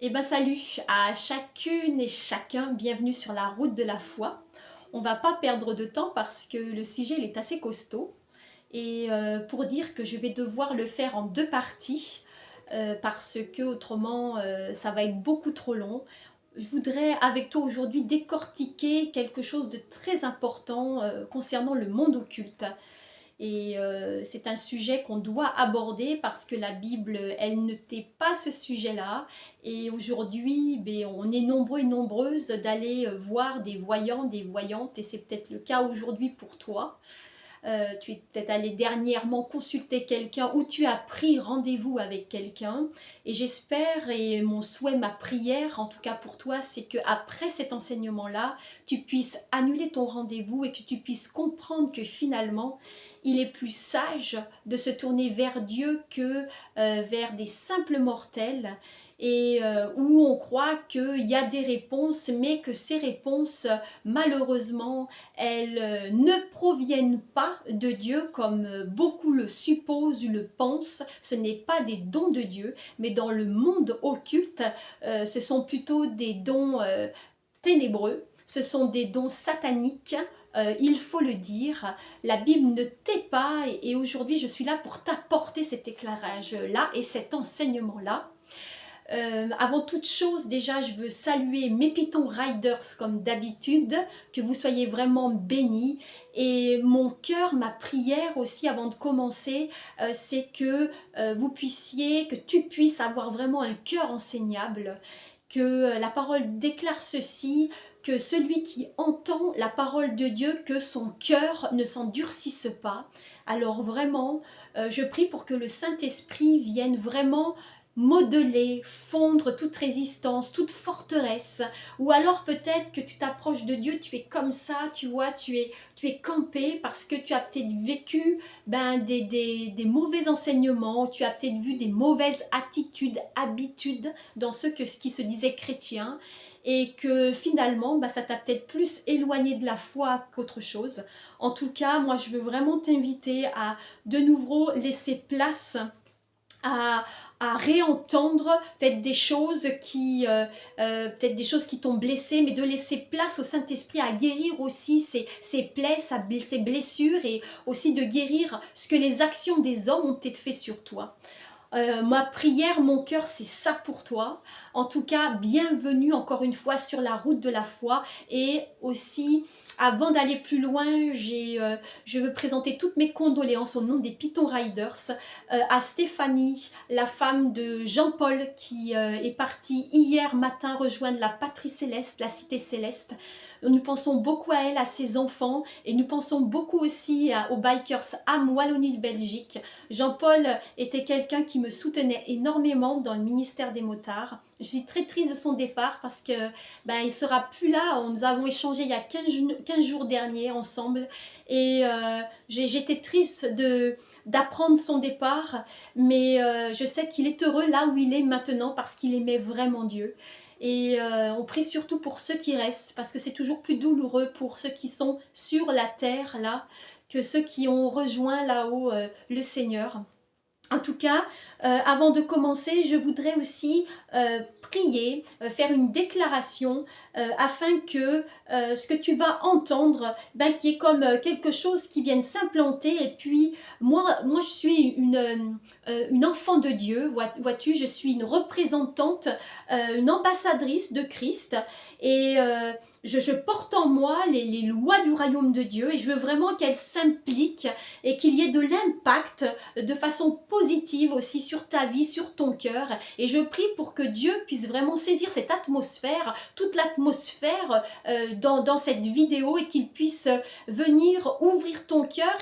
Eh ben salut à chacune et chacun, bienvenue sur la route de la foi. On va pas perdre de temps parce que le sujet il est assez costaud et pour dire que je vais devoir le faire en deux parties parce que autrement ça va être beaucoup trop long. Je voudrais avec toi aujourd'hui décortiquer quelque chose de très important concernant le monde occulte. Et c'est un sujet qu'on doit aborder parce que la Bible, elle ne tait pas ce sujet-là. Et aujourd'hui, ben, on est nombreux et nombreuses d'aller voir des voyants, des voyantes, et c'est peut-être le cas aujourd'hui pour toi. Tu es peut-être allé dernièrement consulter quelqu'un ou tu as pris rendez-vous avec quelqu'un. Et j'espère, et mon souhait, ma prière, en tout cas pour toi, c'est qu'après cet enseignement-là, tu puisses annuler ton rendez-vous et que tu puisses comprendre que finalement, il est plus sage de se tourner vers Dieu que vers des simples mortels et où on croit qu'il y a des réponses, mais que ces réponses, malheureusement, elles ne proviennent pas de Dieu comme beaucoup le supposent ou le pensent. Ce n'est pas des dons de Dieu, mais dans le monde occulte, ce sont plutôt des dons ténébreux, ce sont des dons sataniques. Il faut le dire, la Bible ne tait pas et aujourd'hui je suis là pour t'apporter cet éclairage-là et cet enseignement-là. Avant toute chose, déjà, je veux saluer mes Python Riders comme d'habitude, que vous soyez vraiment bénis. Et mon cœur, ma prière aussi avant de commencer, c'est que que tu puisses avoir vraiment un cœur enseignable, que la parole déclare ceci, que celui qui entend la parole de Dieu, que son cœur ne s'endurcisse pas. Alors vraiment, je prie pour que le Saint-Esprit vienne vraiment modeler, fondre toute résistance, toute forteresse, ou alors peut-être que tu t'approches de Dieu, tu es comme ça, tu vois, tu es campé parce que tu as peut-être vécu des mauvais enseignements, tu as peut-être vu des mauvaises attitudes, habitudes dans ce qui se disait chrétien, et que finalement, ça t'a peut-être plus éloigné de la foi qu'autre chose. En tout cas, moi, je veux vraiment t'inviter à de nouveau laisser place à, à réentendre peut-être des choses peut-être des choses qui t'ont blessé, mais de laisser place au Saint-Esprit à guérir aussi ces plaies, ces blessures et aussi de guérir ce que les actions des hommes ont peut-être fait sur toi. Ma prière, mon cœur, c'est ça pour toi. En tout cas, bienvenue encore une fois sur la route de la foi. Et aussi, avant d'aller plus loin, je veux présenter toutes mes condoléances au nom des Python Riders à Stéphanie, la femme de Jean-Paul, qui est partie hier matin rejoindre la patrie céleste, la cité céleste. Nous pensons beaucoup à elle, à ses enfants, et nous pensons beaucoup aussi aux Bikers âme Wallonie-Belgique. Jean-Paul était quelqu'un qui me soutenait énormément dans le ministère des motards. Je suis très triste de son départ parce que il sera plus là. Nous avons échangé il y a 15 jours dernier ensemble et j'étais triste d'apprendre son départ, mais je sais qu'il est heureux là où il est maintenant parce qu'il aimait vraiment Dieu. Et on prie surtout pour ceux qui restent, parce que c'est toujours plus douloureux pour ceux qui sont sur la terre, là, que ceux qui ont rejoint là-haut le Seigneur. En tout cas, avant de commencer, je voudrais aussi prier, faire une déclaration afin que ce que tu vas entendre, qu'il y ait comme quelque chose qui vienne s'implanter. Et puis, moi je suis une enfant de Dieu, vois-tu, je suis une représentante, une ambassadrice de Christ. Et je porte en moi les lois du royaume de Dieu et je veux vraiment qu'elles s'impliquent et qu'il y ait de l'impact de façon positive aussi sur ta vie, sur ton cœur. Et je prie pour que Dieu puisse vraiment saisir cette atmosphère, toute l'atmosphère dans cette vidéo et qu'il puisse venir ouvrir ton cœur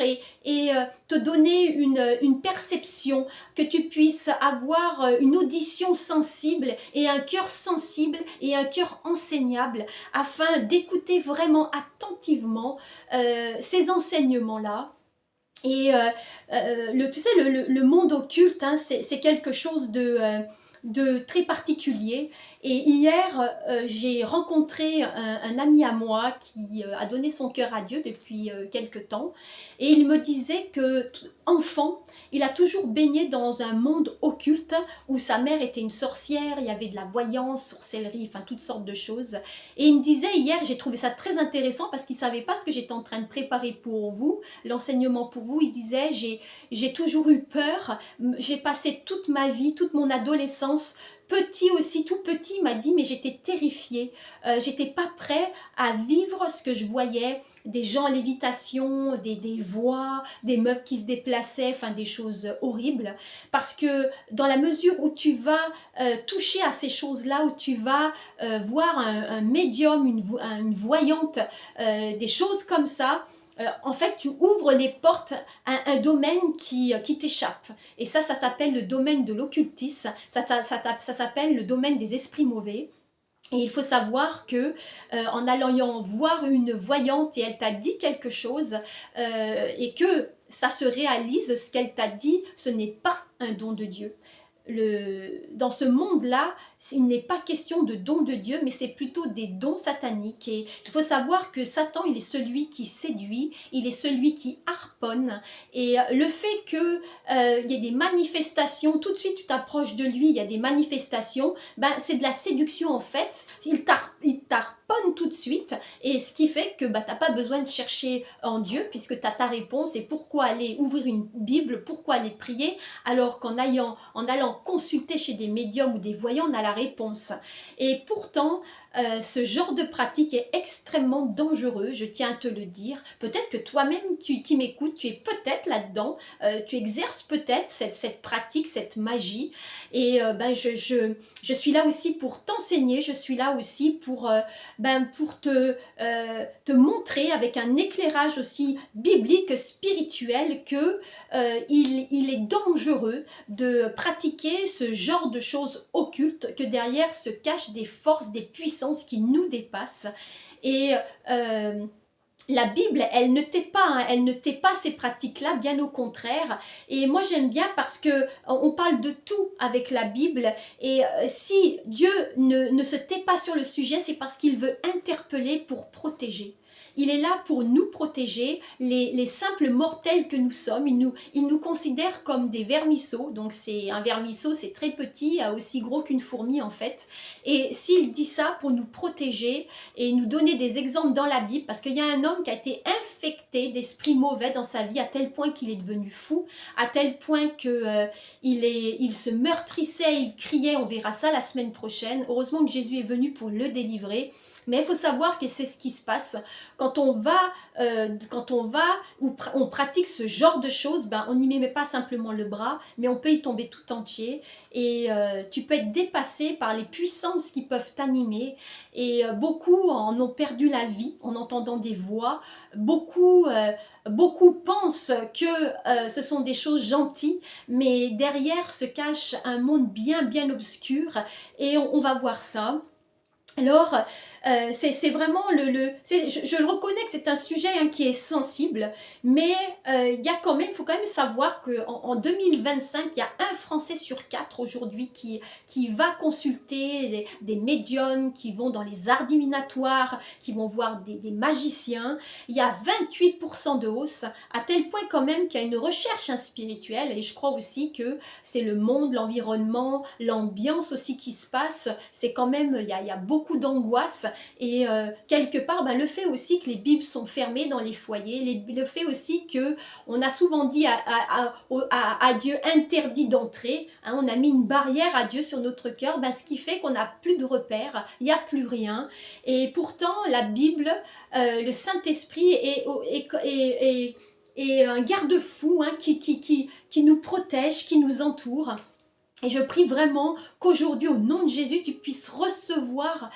et te donner une perception, que tu puisses avoir une audition sensible et un cœur sensible et un cœur enseignable afin d'écouter vraiment attentivement ces enseignements-là. Et tu sais, le monde occulte, hein, c'est quelque chose de très particulier. Et hier, j'ai rencontré un ami à moi qui a donné son cœur à Dieu depuis quelque temps. Et il me disait que, enfant, il a toujours baigné dans un monde occulte où sa mère était une sorcière, il y avait de la voyance, sorcellerie, enfin toutes sortes de choses. Et il me disait hier, j'ai trouvé ça très intéressant parce qu'il ne savait pas ce que j'étais en train de préparer pour vous, l'enseignement pour vous. Il disait, j'ai toujours eu peur, j'ai passé toute ma vie, toute mon adolescence, petit aussi, tout petit, il m'a dit, mais j'étais terrifiée, j'étais pas prêt à vivre ce que je voyais, des gens en lévitation, des voix, des meubles qui se déplaçaient, enfin des choses horribles, parce que dans la mesure où tu vas toucher à ces choses-là, où tu vas voir un médium, une voyante, des choses comme ça, en fait, tu ouvres les portes à un domaine qui t'échappe. Et ça s'appelle le domaine de l'occultisme, ça s'appelle le domaine des esprits mauvais. Et il faut savoir que en allant voir une voyante et elle t'a dit quelque chose et que ça se réalise, ce qu'elle t'a dit, ce n'est pas un don de Dieu. Dans ce monde-là, il n'est pas question de dons de Dieu, mais c'est plutôt des dons sataniques. Et il faut savoir que Satan, il est celui qui séduit, il est celui qui harponne. Et le fait qu'il y ait des manifestations, tout de suite tu t'approches de lui, il y a des manifestations, ben, c'est de la séduction en fait. Il t'harponne tout de suite, et ce qui fait que ben, tu n'as pas besoin de chercher en Dieu, puisque tu as ta réponse. Et pourquoi aller ouvrir une Bible, pourquoi aller prier, alors qu'en allant consulter chez des médiums ou des voyants, on a la réponse. Et pourtant, ce genre de pratique est extrêmement dangereux, je tiens à te le dire. Peut-être que toi-même qui m'écoutes, tu es peut-être là-dedans, tu exerces peut-être cette pratique, cette magie. Et ben, je suis là aussi pour t'enseigner, je suis là aussi pour te montrer avec un éclairage aussi biblique, spirituel, que il est dangereux de pratiquer ce genre de choses occultes, que derrière se cachent des forces, des puissances qui nous dépassent. Et la Bible, elle ne tait pas, hein, elle ne tait pas ces pratiques-là, bien au contraire. Et moi j'aime bien parce que on parle de tout avec la Bible. Et si Dieu ne se tait pas sur le sujet, c'est parce qu'il veut interpeller pour protéger. Il est là pour nous protéger, les simples mortels que nous sommes. Il nous considère comme des vermisseaux. Donc un vermisseau, c'est très petit, aussi gros qu'une fourmi en fait. Et s'il dit ça pour nous protéger et nous donner des exemples dans la Bible, parce qu'il y a un homme qui a été infecté d'esprits mauvais dans sa vie à tel point qu'il est devenu fou, à tel point qu'il il se meurtrissait, il criait, on verra ça la semaine prochaine. Heureusement que Jésus est venu pour le délivrer. Mais il faut savoir que c'est ce qui se passe quand on va ou on pratique ce genre de choses. Ben, on n'y met pas simplement le bras, mais on peut y tomber tout entier. Et tu peux être dépassé par les puissances qui peuvent t'animer. Et beaucoup en ont perdu la vie en entendant des voix. Beaucoup pensent que ce sont des choses gentilles, mais derrière se cache un monde bien bien obscur. Et on va voir ça. Alors, c'est vraiment je le reconnais que c'est un sujet hein, qui est sensible, mais il faut quand même savoir qu'en 2025, il y a un Français sur 4 aujourd'hui qui va consulter des médiums, qui vont dans les arts divinatoires, qui vont voir des magiciens. Il y a 28% de hausse, à tel point quand même qu'il y a une recherche hein, spirituelle, et je crois aussi que c'est le monde, l'environnement, l'ambiance aussi qui se passe. C'est quand même, il y a beaucoup d'angoisse et quelque part le fait aussi que les Bibles sont fermées dans les foyers, le fait aussi que on a souvent dit à Dieu interdit d'entrer, hein, on a mis une barrière à Dieu sur notre cœur, ce qui fait qu'on n'a plus de repères, il n'y a plus rien. Et pourtant la Bible, le Saint-Esprit est un garde-fou hein, qui nous protège, qui nous entoure. Et je prie vraiment qu'aujourd'hui, au nom de Jésus, tu puisses recevoir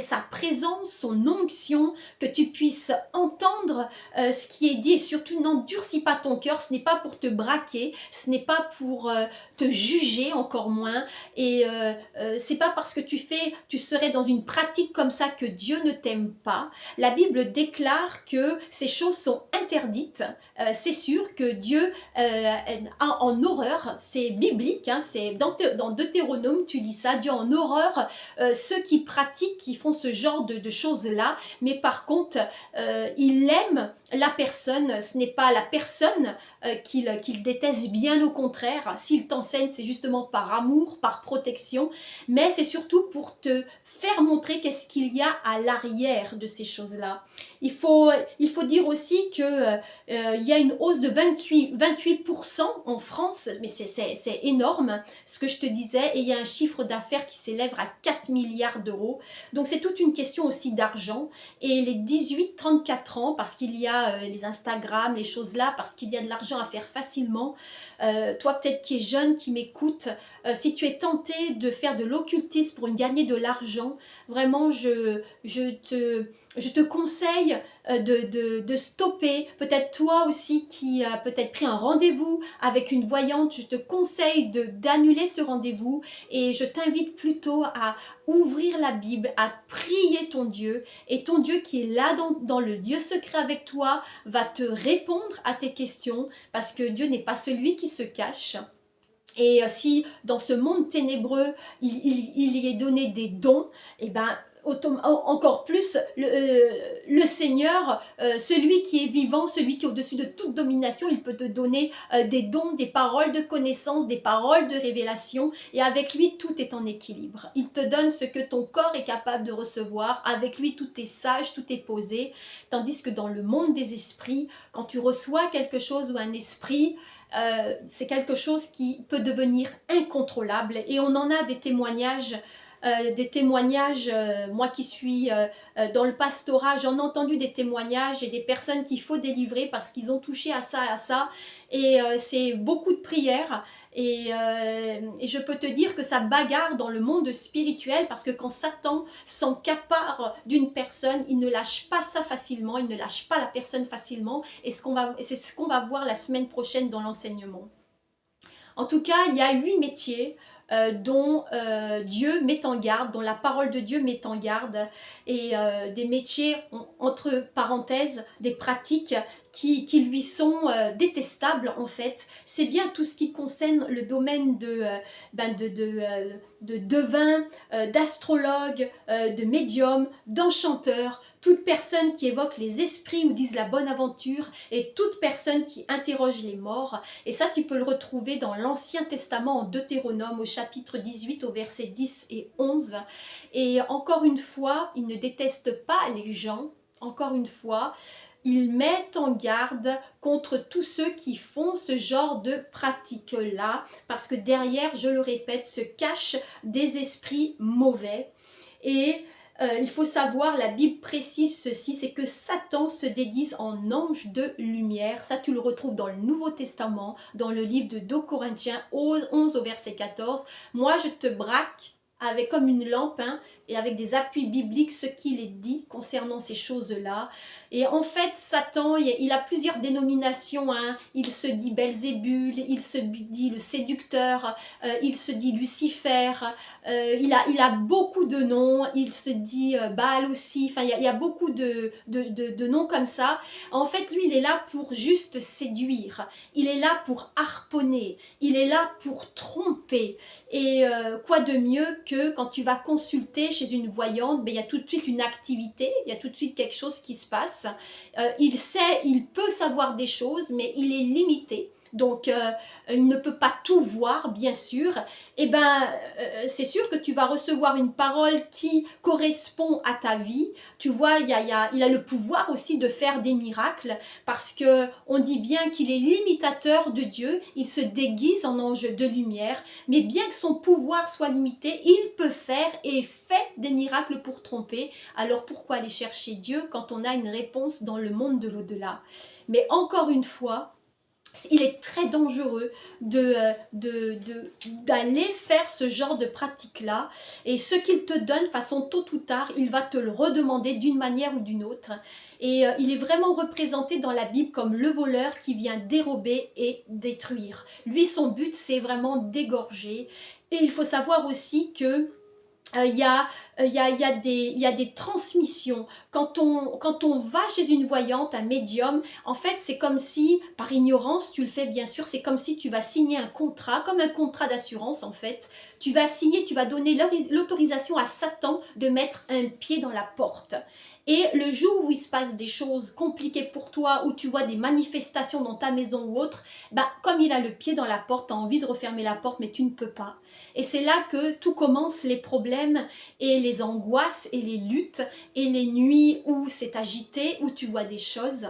sa présence, son onction, que tu puisses entendre ce qui est dit. Et surtout, n'endurcis pas ton cœur. Ce n'est pas pour te braquer, ce n'est pas pour te juger, encore moins. Et c'est pas parce que tu serais dans une pratique comme ça que Dieu ne t'aime pas. La Bible déclare que ces choses sont interdites. C'est sûr que Dieu a en horreur, c'est biblique, hein, c'est dans Deutéronome, tu lis ça, Dieu en horreur ceux qui pratiquent, qui font ce genre de choses-là, mais par contre, il aime la personne, ce n'est pas la personne qu'il déteste, bien au contraire. S'il t'enseigne, c'est justement par amour, par protection, mais c'est surtout pour te faire montrer qu'est-ce qu'il y a à l'arrière de ces choses-là. Il faut dire aussi que il y a une hausse de 28% en France, mais c'est énorme, ce que je te disais, et il y a un chiffre d'affaires qui s'élève à 4 milliards d'euros. Donc c'est toute une question aussi d'argent. Et les 18-34 ans, parce qu'il y a les Instagram, les choses là, parce qu'il y a de l'argent à faire facilement, toi peut-être qui es jeune, qui m'écoute, si tu es tenté de faire de l'occultisme pour gagner de l'argent, vraiment je te conseille de stopper. Peut-être toi aussi qui as peut-être pris un rendez-vous avec une voyante, je te conseille d'annuler ce rendez-vous et je t'invite plutôt à ouvrir la Bible, à prier ton Dieu, et ton Dieu qui est là dans le lieu secret avec toi va te répondre à tes questions, parce que Dieu n'est pas celui qui se cache. Et si dans ce monde ténébreux, il y est donné des dons, et ben encore plus le Seigneur, celui qui est vivant, celui qui est au-dessus de toute domination, il peut te donner des dons, des paroles de connaissance, des paroles de révélation, et avec lui tout est en équilibre. Il te donne ce que ton corps est capable de recevoir, avec lui tout est sage, tout est posé, tandis que dans le monde des esprits, quand tu reçois quelque chose ou un esprit, c'est quelque chose qui peut devenir incontrôlable, et on en a des témoignages. Moi qui suis dans le pastorat, j'en ai entendu des témoignages et des personnes qu'il faut délivrer parce qu'ils ont touché à ça, et c'est beaucoup de prières, et je peux te dire que ça bagarre dans le monde spirituel, parce que quand Satan s'encapare d'une personne, il ne lâche pas ça facilement, il ne lâche pas la personne facilement, et c'est ce qu'on va voir la semaine prochaine dans l'enseignement. En tout cas, il y a 8 métiers dont Dieu met en garde, dont la parole de Dieu met en garde, et des métiers, entre parenthèses, des pratiques qui lui sont détestables en fait. C'est bien tout ce qui concerne le domaine de devin, d'astrologue, de médium, d'enchanteur, toute personne qui évoque les esprits ou dise la bonne aventure, et toute personne qui interroge les morts. Et ça, tu peux le retrouver dans l'Ancien Testament, en Deutéronome, au chapitre 18, au verset 10 et 11. Et encore une fois, il ne déteste pas les gens, encore une fois, il met en garde contre tous ceux qui font ce genre de pratiques-là, parce que derrière, je le répète, se cachent des esprits mauvais. Et il faut savoir, la Bible précise ceci, c'est que Satan se déguise en ange de lumière. Ça, tu le retrouves dans le Nouveau Testament, dans le livre de 2 Corinthiens 11 au verset 14. Moi, je te braque avec comme une lampe, hein, et avec des appuis bibliques, ce qu'il est dit concernant ces choses-là. Et en fait, Satan, il a plusieurs dénominations, hein. Il se dit Belzébul, il se dit le séducteur, il se dit Lucifer, il a beaucoup de noms, il se dit Baal aussi, enfin il y a beaucoup de noms comme ça. En fait, lui, il est là pour juste séduire, il est là pour harponner, il est là pour tromper. Et quoi de mieux que quand tu vas consulter chez une voyante, ben, il y a tout de suite une activité, il y a tout de suite quelque chose qui se passe. Il peut savoir des choses, mais il est limité. Donc, il ne peut pas tout voir, bien sûr. Et ben, c'est sûr que tu vas recevoir une parole qui correspond à ta vie. Tu vois, il a le pouvoir aussi de faire des miracles, parce que on dit bien qu'il est l'imitateur de Dieu. Il se déguise en ange de lumière, mais bien que son pouvoir soit limité, il peut faire et fait des miracles pour tromper. Alors pourquoi aller chercher Dieu quand on a une réponse dans le monde de l'au-delà? Mais encore une fois, il est très dangereux d'aller faire ce genre de pratique-là. Et ce qu'il te donne, façon tôt ou tard, il va te le redemander d'une manière ou d'une autre. Et il est vraiment représenté dans la Bible comme le voleur qui vient dérober et détruire. Lui, son but, c'est vraiment d'égorger. Et il faut savoir aussi que il y a il y a des transmissions. Quand on va chez une voyante, un médium, en fait, c'est comme si, par ignorance, tu le fais bien sûr, c'est comme si tu vas signer un contrat, comme un contrat d'assurance en fait. Tu vas signer, tu vas donner l'autorisation à Satan de mettre un pied dans la porte. Et le jour où il se passe des choses compliquées pour toi, où tu vois des manifestations dans ta maison ou autre, bah, comme il a le pied dans la porte, tu as envie de refermer la porte, mais tu ne peux pas. Et c'est là que tout commence, les problèmes et les angoisses et les luttes et les nuits où c'est agité, où tu vois des choses.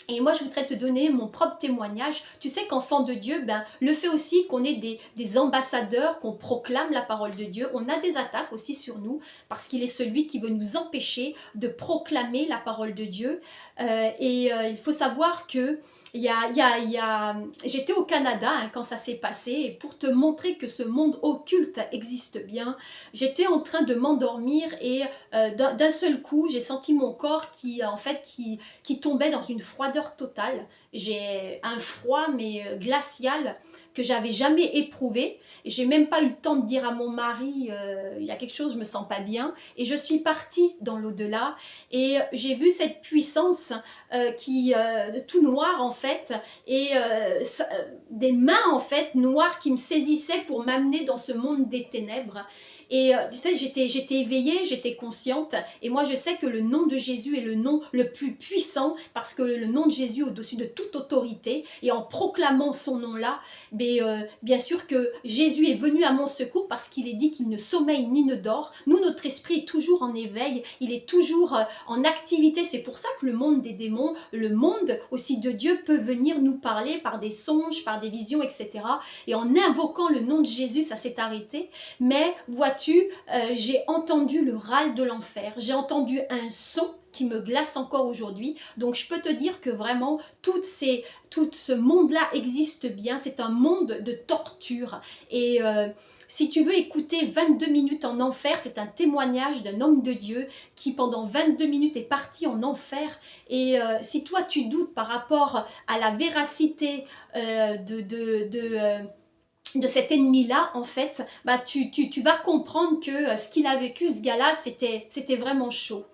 Et moi, je voudrais te donner mon propre témoignage. Tu sais qu'enfant de Dieu, ben, le fait aussi qu'on ait des ambassadeurs, qu'on proclame la parole de Dieu, on a des attaques aussi sur nous, parce qu'il est celui qui veut nous empêcher de proclamer la parole de Dieu. Il faut savoir que j'étais au Canada hein, quand ça s'est passé, et pour te montrer que ce monde occulte existe bien, j'étais en train de m'endormir et d'un seul coup, j'ai senti mon corps qui tombait dans une froideur totale. J'ai un froid mais glacial que j'avais jamais éprouvé. Et j'ai même pas eu le temps de dire à mon mari il y a quelque chose, je me sens pas bien. Et je suis partie dans l'au-delà et j'ai vu cette puissance tout noire en fait et des mains en fait noires qui me saisissaient pour m'amener dans ce monde des ténèbres. Et tu sais, j'étais éveillée, j'étais consciente. Et moi, je sais que le nom de Jésus est le nom le plus puissant parce que le nom de Jésus est au-dessus de toute autorité. Et en proclamant son nom-là, bien sûr que Jésus est venu à mon secours parce qu'il est dit qu'il ne sommeille ni ne dort. Nous, notre esprit est toujours en éveil, il est toujours en activité. C'est pour ça que le monde des démons, le monde aussi de Dieu peut venir nous parler par des songes, par des visions, etc. Et en invoquant le nom de Jésus, ça s'est arrêté. Mais vois-tu, j'ai entendu le râle de l'enfer, j'ai entendu un son qui me glace encore aujourd'hui. Donc je peux te dire que vraiment tout ce monde-là existe bien, c'est un monde de torture. Et si tu veux écouter 22 minutes en enfer, c'est un témoignage d'un homme de Dieu qui pendant 22 minutes est parti en enfer. Et si toi tu doutes par rapport à la véracité de cet ennemi-là, en fait, bah, tu vas comprendre que ce qu'il a vécu, ce gars-là, c'était vraiment chaud.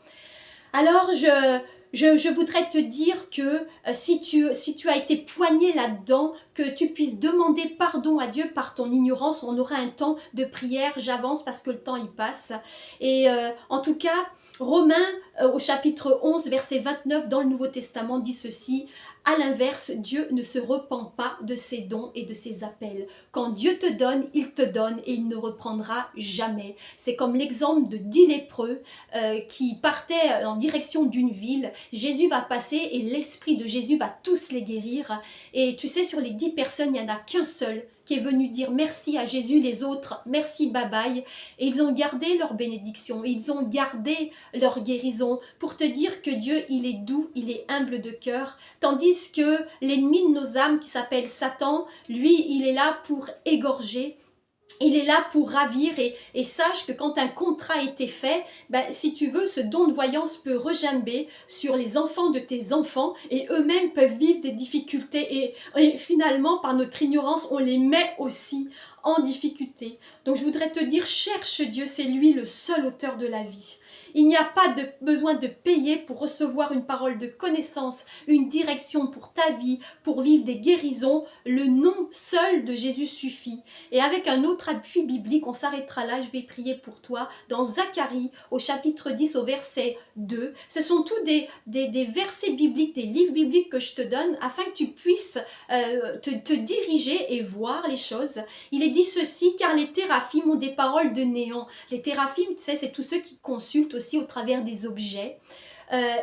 Alors, je voudrais te dire que si tu as été poigné là-dedans, que tu puisses demander pardon à Dieu par ton ignorance. On aura un temps de prière, j'avance parce que le temps y passe. Et en tout cas, Romains au chapitre 11, verset 29 dans le Nouveau Testament dit ceci: à l'inverse, Dieu ne se repent pas de ses dons et de ses appels. Quand Dieu te donne, il te donne et il ne reprendra jamais. C'est comme l'exemple de 10 lépreux qui partaient en direction d'une ville. Jésus va passer et l'Esprit de Jésus va tous les guérir. Et tu sais, sur les 10 personnes, il n'y en a qu'un seul qui est venu dire merci à Jésus, les autres, merci, bye bye. Et ils ont gardé leur bénédiction, ils ont gardé leur guérison pour te dire que Dieu, il est doux, il est humble de cœur. Tandis que l'ennemi de nos âmes qui s'appelle Satan, lui, il est là pour égorger. Il est là pour ravir et sache que quand un contrat a été fait, ben, si tu veux, ce don de voyance peut regimber sur les enfants de tes enfants et eux-mêmes peuvent vivre des difficultés et finalement, par notre ignorance, on les met aussi en difficulté. Donc je voudrais te dire, cherche Dieu, c'est lui le seul auteur de la vie. Il n'y a pas besoin de payer pour recevoir une parole de connaissance, une direction pour ta vie, pour vivre des guérisons. Le nom seul de Jésus suffit. Et avec un autre appui biblique, on s'arrêtera là, je vais prier pour toi. Dans Zacharie, au chapitre 10, au verset 2, ce sont tous des versets bibliques, des livres bibliques que je te donne afin que tu puisses te diriger et voir les choses. Il est dit ceci: car les téraphim ont des paroles de néant. Les téraphim, tu sais, c'est tous ceux qui consultent aussi au travers des objets.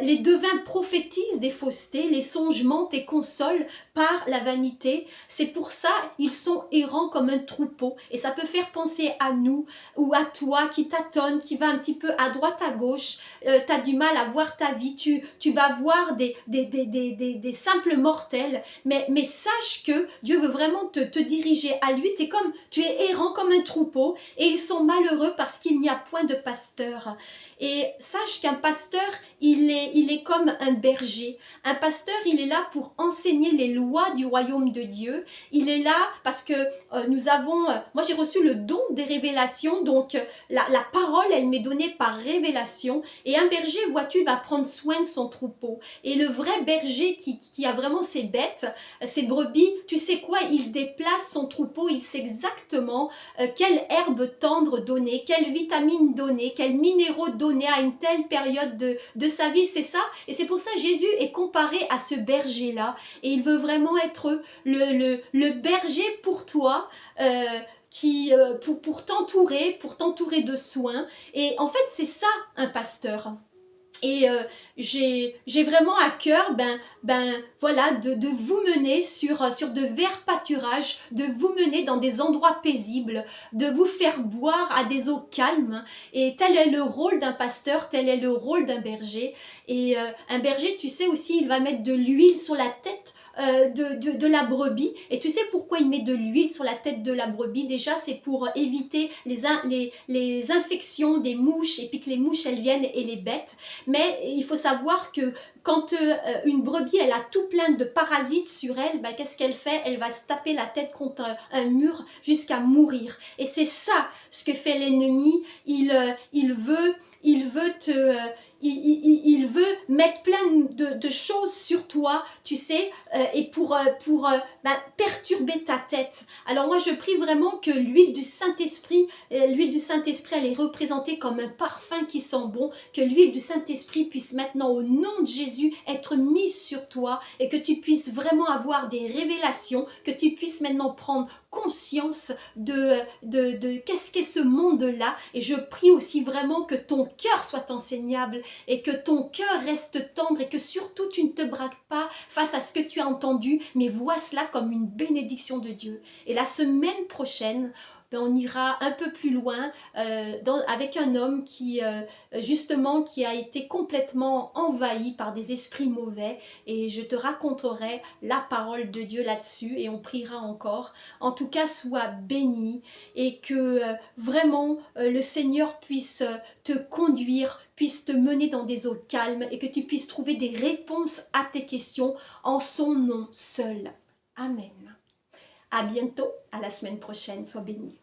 Les devins prophétisent des faussetés, les songes mentent et consolent par la vanité. C'est pour ça ils sont errants comme un troupeau. Et ça peut faire penser à nous ou à toi qui tâtonne, qui va un petit peu à droite, à gauche. Tu as du mal à voir ta vie. Tu vas voir des simples mortels. Mais sache que Dieu veut vraiment te diriger à lui. Tu es errant comme un troupeau et ils sont malheureux parce qu'il n'y a point de pasteur. Et sache qu'un pasteur, il il est comme un berger. Un pasteur, il est là pour enseigner les lois du royaume de Dieu. Il est là parce que moi j'ai reçu le don des révélations, donc la parole, elle m'est donnée par révélation. Et un berger, vois-tu, va prendre soin de son troupeau. Et le vrai berger qui a vraiment ses bêtes, ses brebis, tu sais quoi, il déplace son troupeau, il sait exactement quelle herbe tendre donner, quelle vitamine donner, quels minéraux donner à une telle période de sa vie, c'est ça. Et c'est pour ça que Jésus est comparé à ce berger-là. Et il veut vraiment être le berger pour toi, pour t'entourer de soins. Et en fait, c'est ça un pasteur. Et j'ai vraiment à cœur voilà, de vous mener sur de verts pâturages, de vous mener dans des endroits paisibles, de vous faire boire à des eaux calmes. Et tel est le rôle d'un pasteur, tel est le rôle d'un berger. Et un berger, tu sais aussi, il va mettre de l'huile sur la tête de la brebis. Et tu sais pourquoi il met de l'huile sur la tête de la brebis? Déjà, c'est pour éviter les infections des mouches, et puis que les mouches, elles viennent et les bêtes. Mais il faut savoir que quand une brebis, elle a tout plein de parasites sur elle, qu'est-ce qu'elle fait? Elle va se taper la tête contre un mur jusqu'à mourir. Et c'est ça ce que fait l'ennemi. Il veut il veut mettre plein de choses sur toi, tu sais, et pour perturber ta tête. Alors moi, je prie vraiment que l'huile du Saint-Esprit, elle est représentée comme un parfum qui sent bon, que l'huile du Saint-Esprit puisse maintenant, au nom de Jésus, être mise sur toi et que tu puisses vraiment avoir des révélations, que tu puisses maintenant prendre conscience de qu'est-ce qu'est ce monde-là. Et je prie aussi vraiment que ton cœur soit enseignable et que ton cœur reste tendre et que surtout tu ne te braques pas face à ce que tu as entendu, mais vois cela comme une bénédiction de Dieu. Et la semaine prochaine, on ira un peu plus loin avec un homme justement qui a été complètement envahi par des esprits mauvais, et je te raconterai la parole de Dieu là-dessus et on priera encore. En tout cas, sois béni et que vraiment le Seigneur puisse te conduire, puisse te mener dans des eaux calmes et que tu puisses trouver des réponses à tes questions en son nom seul. Amen. À bientôt, à la semaine prochaine, sois béni.